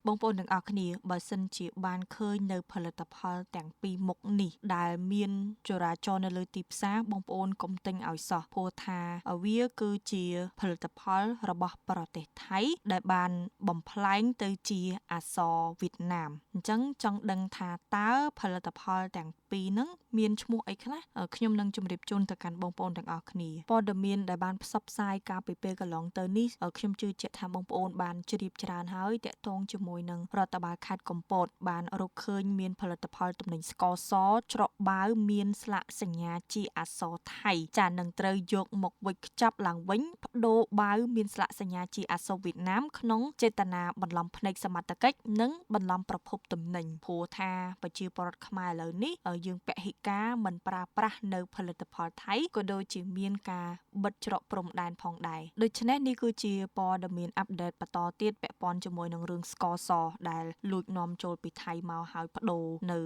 បងប្អូនទាំងអស់គ្នាបើសិនជាបានឃើញនៅផលិតផលទាំងពីរមុខនេះដែលមានចរាចរណ៍នៅលើទីផ្សារបងប្អូនកុំទិញឲ្យសោះព្រោះថាវាគឺជាផលិតផលរបស់ប្រទេសថៃដែលបានបំផ្លែងទៅជាអក្សរវៀតណាមអញ្ចឹងចង់ដឹងថាតើផលិតផលទាំងពីរហ្នឹងមានឈ្មោះអីខ្លះខ្ញុំនឹងជម្រាបជូនទៅកាន់បងប្អូនទាំងអស់គ្នាព័ត៌មានដែលបានផ្សព្វផ្សាយកាលពីពេលកន្លងទៅនេះខ្ញុំជឿជាក់ថាបងប្អូនបានជ្រាបច្រើនហើយតាក់ទងជាមួយនឹងរដ្ឋបាលខេត្តកំពតបានរកឃើញមានផលិតផលទំនិញស្ករសច្រកបាវមានស្លាកសញ្ញាជាអក្សរថៃចានឹងត្រូវយកមកវេចខ្ចប់ឡើងវិញបដូរបាវមានស្លាកសញ្ញាជាអក្សរវៀតណាមក្នុងចេតនាបន្លំភ្នែកសមត្ថកិច្ចនិងបន្លំប្រភពទំនិញព្រោះថាប្រជាពលរដ្ឋខ្មែរឥឡូវនេះយើងពហិការមិនប្រើប្រាស់នៅផលិតផលថៃក៏ដូចជាមានការបិទច្រកព្រំដែនផងដែរដូច្នេះនេះគឺជាព័ត៌មានអាប់ដេតបន្តទៀតពាក់ព័ន្ធជាមួយនឹងរឿងស្ករសដែលលួចនាំចូលពីថៃមកហើយបដូរនៅ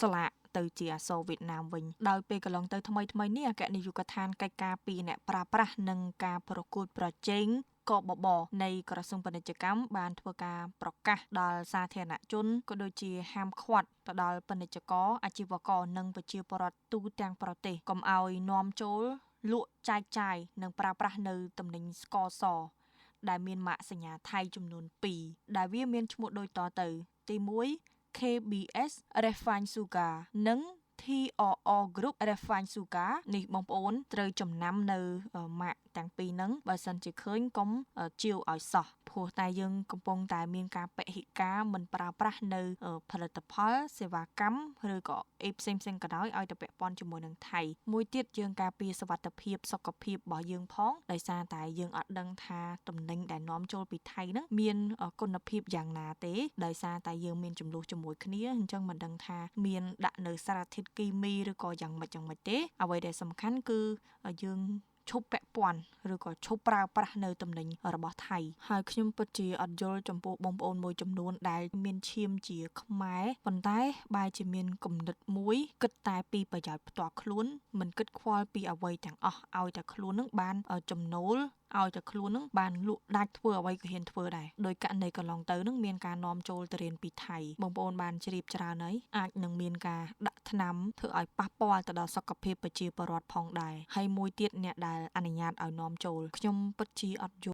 ស្លាកទៅជាអក្សរវៀតណាមវិញដោយពេលកន្លងទៅថ្មីនេះអគ្គនាយកដ្ឋានកិច្ចការពីអ្នកប្រើប្រាស់និងការប្រកួតប្រជែងកបបនៃក្រសួងពាណិជ្ជកម្មបានធ្វើការប្រកាសដល់សាធារណជនក៏ដូចជាហាមឃាត់ទៅដល់ពាណិជ្ជករអាជីវករនិងប្រជាពលរដ្ឋទូទាំងប្រទេសកុំឲ្យនាំចូលលក់ចែកចាយនិងប្រើប្រាស់នៅទំនិញស្ករសដែលមានម៉ាកសញ្ញាថៃចំនួន2ដែលវាមានឈ្មោះដូចតទៅទី1 KBS Refined Sugar និង TRR Group Refined Sugar នេះបងប្អូនត្រូវចំណាំនៅម៉ាកទាំងពីរហ្នឹងបើសិនជាឃើញកុំជាវឲ្យសោះព្រោះតែយើងកំពុងតែមានការពហិការមិនប្រើប្រាស់នៅផលិតផលសេវាកម្មឬក៏អីផ្សេងក៏ដោយឲ្យទៅពាក់ព័ន្ធជាមួយនឹងថៃមួយទៀតយើងការពារសុវត្ថិភាពសុខភាពរបស់យើងផងដោយសារតែយើងអត់ដឹងថាទំនិញដែលនាំចូលពីថៃហ្នឹងមានគុណភាពយ៉ាងណាទេដោយសារតែយើងមានចំនួនជាមួយគ្នាអញ្ចឹងមិនដឹងថាមានដាក់នៅសារធាតុគីមីឬក៏យ៉ាងម៉េចទេអ្វីដែលសំខាន់គឺយើងឈប់ពាក់ព័ន្ធឬក៏ឈប់ប្រើប្រាស់នៅទំនិញរបស់ថៃហើយខ្ញុំពិតជាអត់យល់ចំពោះបងប្អូនមួយចំនួនដែលមានឈាមជាខ្មែរប៉ុន្តែបែរជាមានគំនិតមួយគិតតែពីប្រយោជន៍ផ្ទាល់ខ្លួនមិនគិតខ្វល់ពីអ្វីទាំងអស់ឲ្យតែខ្លួននឹងបានចំណូលឲ្យតែខ្លួននឹងបានលក់ដាច់ធ្វើអ្វីក៏ហ៊ានធ្វើដែរដោយករណីកន្លងទៅនឹងមានការនាំចូលទៅរៀនពីថៃបងប្អូនបានជ្រាបច្រើនហើយអាចនឹងមានការដាក់ថ្នាំធ្វើឲ្យប៉ះពាល់ទៅដល់សុខភាពប្រជាពលរដ្ឋផងដែរហើយមួយទៀតអ្នកដែលអនុញ្ញាតឲ្យនាំចូលខ្ញុំពិតជាអត់